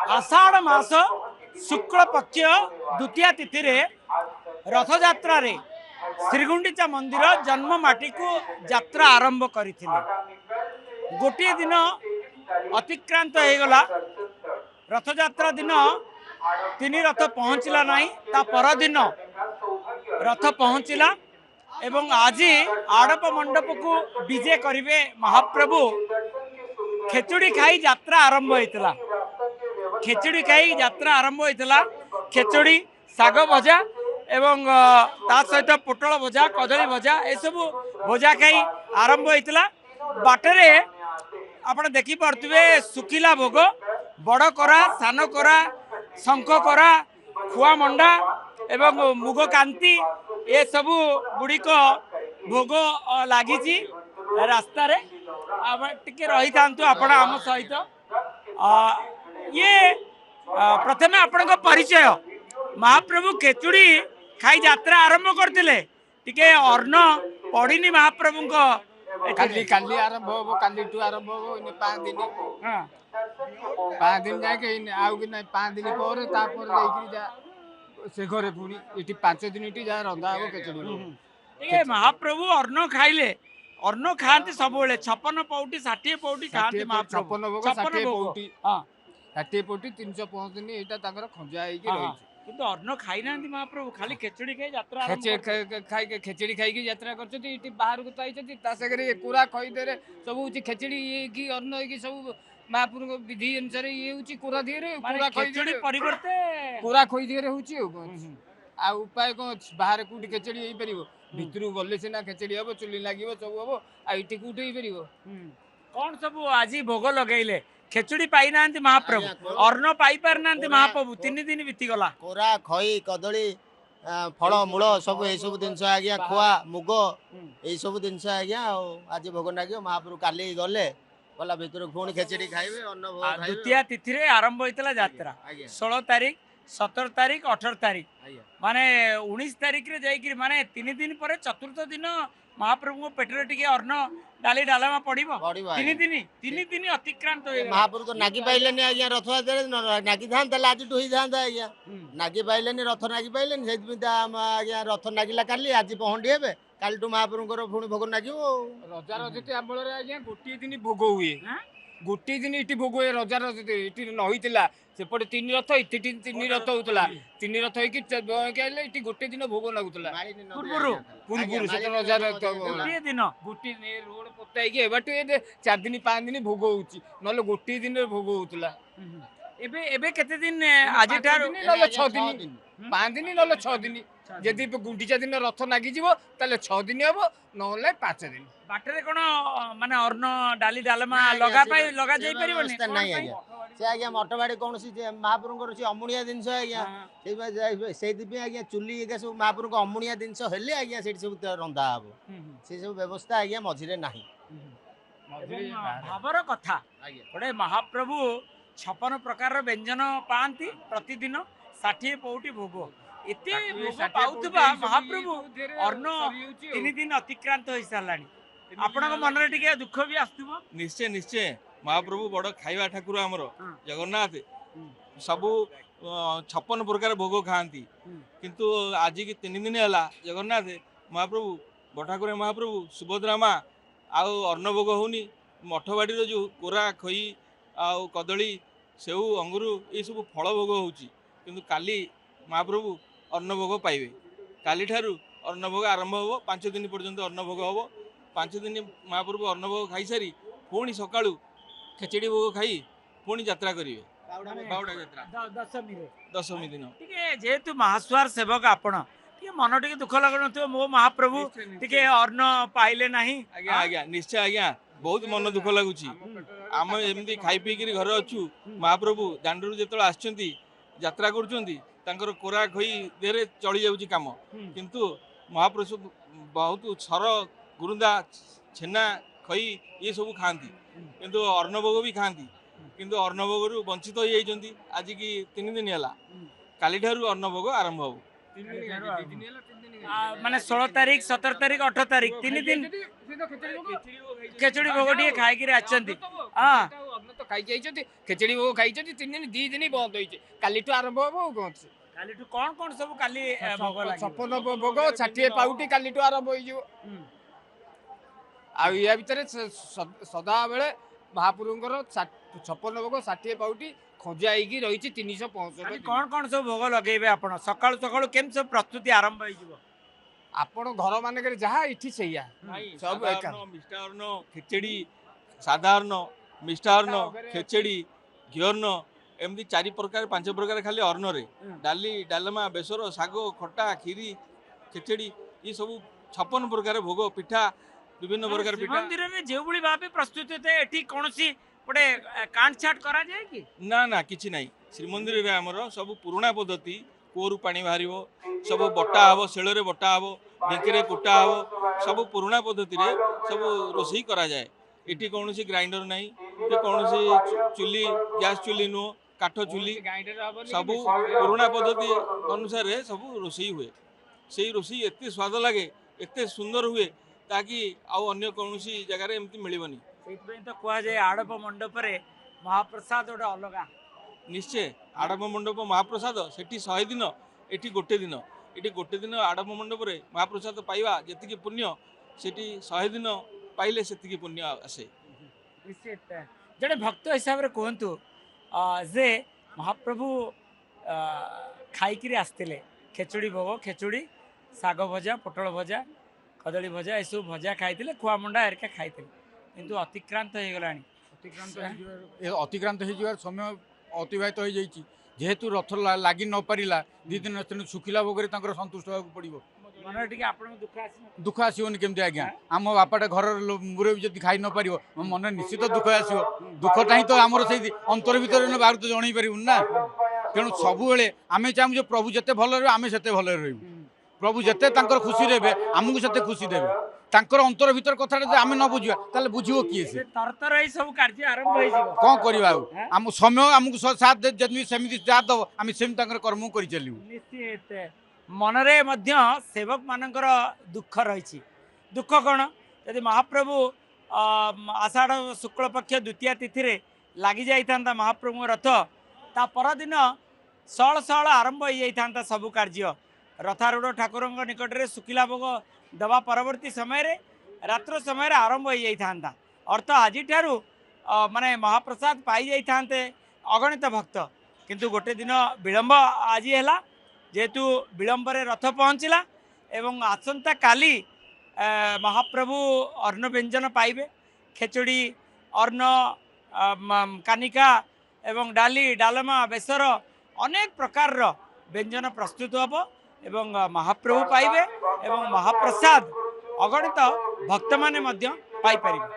आषाढ़ मास शुक्ल पक्ष द्वितीय तिथि रे रथ यात्रा रे श्रीगुंडीचा मंदिर जन्म माटी को यात्रा आरंभ करथिले। गोटे दिन अतिक्रांत हो गला। रथ यात्रा दिन तीन रथ पहुँचला नहीं, ता पर दिन रथ पहुँचला एवं आज आड़प मंडप को विजे करिवे महाप्रभु। खेचुड़ी खाई यात्रा आरंभ होइतला। खेचुड़ी खाई यात्रा आरंभ होइतला। खेचुड़ी साग भजा एवं ता सहित पोटल भजा कदली भजा ए सब भजा खाई आरंभ होइतला। बाटरे आपण देखि पारथुवे सुखिला भोग, बड़ कोरा, सान कोरा, शंख कोरा, खुआ मंडा एवं मुग कांति ए सबु गुड़िक भोग लगी रास्ता रे। टिके रही था आपण आम सहित। ये प्रथमे आपण परिचय। महाप्रभु खेचुड़ी खाई यात्रा आरंभ करते टिके अर्ण पड़ीनी महाप्रभु काली काली आरंभ हो, काली टू आरंभ हो, इन 5 दिन 5 दिन जाके आउ कि नहीं 5 दिन पर तापर लेकि जा से घरे पुनी इटी 5 दिन इटी जा रंधा हो खेचुड़ी। ये महाप्रभु अर्ण खाइले, अर्ण खाती सब 56 पौटी 60 पौटी खाती महाप्रभु। 56 भोग 60 पौटी। हां 60 पौटी 305 दिन एटा ताकर खंजा आइ के रही। किंतु अर्ण खाई ना महाप्रभु, खाली खेचुड़ी खाई यात्रा खाई खेचड़ी खाई की यात्रा करछथि। इटी बाहर को ताइछथि ता सगरे कुरा खई देरे सब होची खेचड़ी की अन्न की सब महाप्रभु को विधि अनुसार ये होची कुरा दिरे पूरा खेचुड़ी परिवर्ते पूरा खई दिरे होची। आ उपाय को बाहर कुटी खेचड़ी हेई परिबो, भितरु गले सिना खेचड़ी हबो, चुली लागिबो, सब हबो। आ इटी कुटी हेई परिबो। कौन सब आज भोग लगैले? खेचुड़ी पाई ना महाप्रभु, अर्ण पाई पार ना महाप्रभु। 3 दिन बीती गला। कोरा खई कदली फल मूल सब ये सब जिनस आज्ञा खुआ मुग ये सब जिनस आज्ञा आज भोग नागियो। महाप्रभु काली गले गला भितर पुणी खेचड़ी खाइबे, अन्न भोग खाइबे। द्वितीय तिथि रे आरंभ होइतला यात्रा 16 तारीख 17 तारीख 18 तारीख माने 19 तारीख रे जाई माने 3 दिन पर चतुर्थ दिन महाप्रभु पेटरे टिके अर्ण डाली डालमा पड़िबो। 3 दिन अतिक्रांत हो गया। महाप्रभु तो नागी पाइलेनी आज्ञा रथ यात्रा नागी थान तले आज टुही थानता आज्ञा नागी पाइलेनी, रथ नागी पाइलेनी सेति आज्ञा रथ नागिला काली आज पहंडी हेबे। काली टू महाप्रभुଙ୍କର पुणी भोग नागिबो। रजा रजती आंबळ रे आज्ञा गोटी दिन भोग हुए। गोटे दिन इटी भोग हुए। रजा रजती इटी न होइतिला सेपटे 3 रथ इटी 3 रथ होतला। 3 रथ होइकि केले इटी गोटे दिन भोग लागुतला। पूर्व से रजा गोटे दिन गोटे रोड पोताई के बट ए 4 दिन 5 दिन भोग होउची, नले गोटे दिन भोग होतला। एबे एबे केते दिन आज ठार नले 6 दिन 5 दिन नले 6 दिन। यदि गुंडीचा दिन रथ नागी जीवो ताले 6 दिन हबो, नले 5 दिन। बाटरे कोन माने अर्ण डाली डालमा लगा पाई लगा जाई परिबनी नहीं आज्ञा से आज्ञा मठबाड़ी कौन सी महाप्रभुଙ୍କର से अमुणिया जिनस आज्ञा से आज्ञा चुली एगा सब महाप्रभु अमुणिया जिनस हेले आज्ञा से सब रंधा हबो। से सब व्यवस्था आज्ञा मझिरे नाही। भावर कथा गोटे महाप्रभु 56 प्रकार व्यंजन पाती प्रतिदिन 60 पौटी भोग। एते भोग पाउथबा महाप्रभु अर्ण 3 दिन अतिक्रांत हो सारानी। आपनक मन रे टिके दुख भी आस्तुबो। निश्चय निश्चय महाप्रभु बड़ खाइबा ठाकुर हमर जगन्नाथ सबु 56 प्रकार भोग खाती। किंतु आज की 3 दिन है जगन्नाथ महाप्रभु बठाकुर महाप्रभु सुभद्रा माँ आउ अन्न भोग होनी। मठबाड़ी जो कोरा खई आउ कदली सेऊ अंगुर ये सब फल भोग होची। किंतु काली महाप्रभु अन्न भोग पाइबे। काली ठारू अन्न भोग आरंभ हो 5 दिन पर्यंत अन्न भोग हम। 5 दिन महाप्रभु अन्न भोग खाई सारी पुणी सकाळू खेचड़ी भोग खाई पुणी यात्रा करेंगे बावड़ा यात्रा दशमी दिन। जेहेतु महास्वार सेवक आपण टिके मन टिके दुख लगन मो महाप्रभु टिके अन्न पाइले नहीं। आज्ञा आज्ञा निश्चय आज्ञा बहुत मन दुख लगुच। आम एमती खाई पीक घर अच्छु। महाप्रभु दांडरू जो आसुँच यात्रा कर कोरा खई देहरे चली जाऊँ कम। किंतु महाप्रभु बहुत सर गुरुंदा छेना खई ये सब खाती। किंतु अर्णभोग भी खाती। किंतु अर्णभोग रु वंचित हो जाइछन्ती। आज की 3 दिन है काली ठारू अर्णभोग आरंभ हो। माने 16 तारीख 17 तारीख 18 तारीख 3 दिन खेचुड़ी भोग टे खाई आछंती। हां ତ ଖାଇକି ଆଇଛନ୍ତି ଖେଚେଡ଼ି ଭୋଗ ଖାଇଛନ୍ତି 3 ଦିନ 2 ଦିନ ବନ୍ଦ ହେଇଛି କାଲିଠୁ ଆରମ୍ଭ ହବ ଆଉ କ'ଣ ଅଛି କାଲିଠୁ କଣ ସବୁ କାଲି ଭୋଗ ଲାଗିବ? 56 ଭୋଗ 60 ପାଉଟି କାଲିଠୁ ଆରମ୍ଭ ହେଇଯିବ ଆଉ ୟା ଭିତରେ ସଦାବେଳେ ମହାପ୍ରଭୁଙ୍କର 56 ଭୋଗ 60 ପାଉଟି ଖଞ୍ଜା ହେଇକି ରହିଛି 365 କଣ ସବୁ ଭୋଗ ଲଗେଇବେ ଆପଣ? ସକାଳୁ ସକାଳୁ କେମିତି ସବୁ ପ୍ରସ୍ତୁତି ଆରମ୍ଭ ହେଇଯିବ? ଆପଣ ଘର ମାନଙ୍କରେ ଯାହା ଏଠି ସେଇଆ ସବୁ ଏକା ମିଷ୍ଟାନ୍ନ ଖେଚେଡ଼ି ସାଧାରଣ ମିଷ୍ଟାନ୍ନ ଖେଚେଡ଼ି ଘିଅର୍ଣ୍ଣ ଏମିତି 4 ପ୍ରକାର 5 ପ୍ରକାର ଖାଲି ଅନ୍ନରେ ଡାଲି ଡାଲମା ବେସର ଶାଗ ଖଟା କ୍ଷୀରି ଖେଚେଡ଼ି ଏ ସବୁ 56 ପ୍ରକାର ଭୋଗ ପିଠା ବିଭିନ୍ନ ପ୍ରକାର ପିଠା ଶ୍ରୀମନ୍ଦିରରେ ଯେଉଁଭଳି ଭାବେ ପ୍ରସ୍ତୁତି ଥାଏ ଏଠି କୌଣସି ଗୋଟେ କାଟଛାଟ କରାଯାଏ କି? ନା ନା କିଛି ନାହିଁ ଶ୍ରୀମନ୍ଦିରରେ ଆମର ସବୁ ପୁରୁଣା ପଦ୍ଧତି କୂଅରୁ ପାଣି ବାହାରିବ ସବୁ ବଟା ହେବ ଶିଳରେ ବଟା ହେବ ଢିଙ୍କିରେ କୁଟା ହେବ ସବୁ ପୁରୁଣା ପଦ୍ଧତିରେ ସବୁ ରୋଷେଇ କରାଯାଏ ଏଠି କୌଣସି ଗ୍ରାଇଣ୍ଡର ନାହିଁ କି କୌଣସି ଚୁଲି ଗ୍ୟାସ୍ ଚୁଲି ନୁହଁ କାଠ ଚୁଲି ସବୁ ପୁରୁଣା ପଦ୍ଧତି ଅନୁସାରେ ସବୁ ରୋଷେଇ ହୁଏ ସେଇ ରୋଷେଇ ଏତେ ସ୍ୱାଦ ଲାଗେ ଏତେ ସୁନ୍ଦର ହୁଏ ତାକି ଆଉ ଅନ୍ୟ କୌଣସି ଜାଗାରେ ଏମିତି ମିଳିବନି ସେଇଥିପାଇଁ ତ କୁହାଯାଏ ଆଡ଼ପ ମଣ୍ଡପରେ ମହାପ୍ରସାଦ ଗୋଟେ ଅଲଗା। ନିଶ୍ଚୟ ଆଡ଼ପ ମଣ୍ଡପ ମହାପ୍ରସାଦ ସେଠି 100 ଦିନ ଏଠି ଗୋଟେ ଦିନ ଏଠି ଗୋଟେ ଦିନ ଆଡ଼ପ ମଣ୍ଡପରେ ମହାପ୍ରସାଦ ପାଇବା ଯେତିକି ପୁଣ୍ୟ ସେଠି 100 ଦିନ ପାଇଲେ ସେତିକି ପୁଣ୍ୟ ଆସେ। ନିଶ୍ଚିତ ଜଣେ ଭକ୍ତ ହିସାବରେ କୁହନ୍ତୁ ଯେ ମହାପ୍ରଭୁ ଖାଇକିରି ଆସିଥିଲେ ଖେଚୁଡ଼ି ଭୋଗ ଖେଚୁଡ଼ି ଶାଗ ଭଜା ପୋଟଳ ଭଜା କଦଳୀ ଭଜା ଏସବୁ ଭଜା ଖାଇଥିଲେ ଖୁଆମଣ୍ଡା ଏରିକା ଖାଇଥିଲେ କିନ୍ତୁ ଅତିକ୍ରାନ୍ତ ହେଇଗଲାଣି ଅତିକ୍ରାନ୍ତ ହେଇଯିବାର ସମୟ ଅତିବାହିତ ହେଇଯାଇଛି ଯେହେତୁ ରଥ ଲାଗି ନ ପାରିଲା 2 ଦିନ ତେଣୁ ଶୁଖିଲା ଭୋଗରେ ତାଙ୍କର ସନ୍ତୁଷ୍ଟ ହେବାକୁ ପଡ଼ିବ। ମନରେ ଟିକେ ଆପଣଙ୍କୁ ଦୁଃଖ ଆସିବନି କେମିତି ଆଜ୍ଞା ଆମ ବାପାଟା ଘରର ମୁରବି ଯଦି ଖାଇ ନ ପାରିବ ମୋ ମନରେ ନିଶ୍ଚିତ ଦୁଃଖ ଆସିବ ଦୁଃଖଟା ହିଁ ତ ଆମର ସେଇ ଅନ୍ତର ଭିତରେ ବାହାରୁ ତ ଜଣେଇ ପାରିବୁନି ନା ତେଣୁ ସବୁବେଳେ ଆମେ ଚାହୁଁ ଯେ ପ୍ରଭୁ ଯେତେ ଭଲ ରହିବେ ଆମେ ସେତେ ଭଲରେ ରହିବୁ ପ୍ରଭୁ ଯେତେ ତାଙ୍କର ଖୁସି ରହିବେ ଆମକୁ ସେତେ ଖୁସି ଦେବେ ତାଙ୍କର ଅନ୍ତର ଭିତର କଥାଟା ଯଦି ଆମେ ନ ବୁଝିବା ତାହେଲେ ବୁଝିବ କିଏ ସେ ତରତର ଏଇ ସବୁ କାର୍ଯ୍ୟ ଆରମ୍ଭ ହେଇଯିବ କ'ଣ କରିବା ଆଉ ଆମ ସମୟ ଆମକୁ ସାଥ ଯଦି ସେମିତି ସାଥ ଦେବ ଆମେ ସେମିତି ତାଙ୍କର କର୍ମ କରି ଚାଲିବୁ। ନିଶ୍ଚିତ ମନରେ ମଧ୍ୟ ସେବକ ମାନଙ୍କର ଦୁଃଖ ରହିଛି ଦୁଃଖ କ'ଣ ଯଦି ମହାପ୍ରଭୁ ଆଷାଢ଼ ଶୁକ୍ଳ ପକ୍ଷ ଦ୍ୱିତୀୟା ତିଥିରେ ଲାଗି ଯାଇଥାନ୍ତା ମହାପ୍ରଭୁଙ୍କ ରଥ ତା ପରଦିନ ସଳ ସଳ ଆରମ୍ଭ ହେଇଯାଇଥାନ୍ତା ସବୁ କାର୍ଯ୍ୟ ରଥାରୂଢ଼ ଠାକୁରଙ୍କ ନିକଟରେ ଶୁଖିଲା ଭୋଗ ଦେବା ପରବର୍ତ୍ତୀ ସମୟରେ ରାତ୍ର ସମୟରେ ଆରମ୍ଭ ହେଇଯାଇଥାନ୍ତା ଅର୍ଥ ଆଜିଠାରୁ ମାନେ ମହାପ୍ରସାଦ ପାଇଯାଇଥାନ୍ତେ ଅଗଣିତ ଭକ୍ତ କିନ୍ତୁ ଗୋଟେ ଦିନ ବିଳମ୍ବ ଆଜି ହେଲା ଯେହେତୁ ବିଳମ୍ବରେ ରଥ ପହଞ୍ଚିଲା ଏବଂ ଆସନ୍ତା କାଲି ମହାପ୍ରଭୁ ଅନ୍ନ ବ୍ୟଞ୍ଜନ ପାଇବେ ଖେଚୁଡ଼ି ଅନ୍ନ କାନିକା ଏବଂ ଡାଲି ଡାଲମା ବେସର ଅନେକ ପ୍ରକାରର ବ୍ୟଞ୍ଜନ ପ୍ରସ୍ତୁତ ହେବ ଏବଂ ମହାପ୍ରଭୁ ପାଇବେ ଏବଂ ମହାପ୍ରସାଦ ଅଗଣିତ ଭକ୍ତମାନେ ମଧ୍ୟ ପାଇପାରିବେ।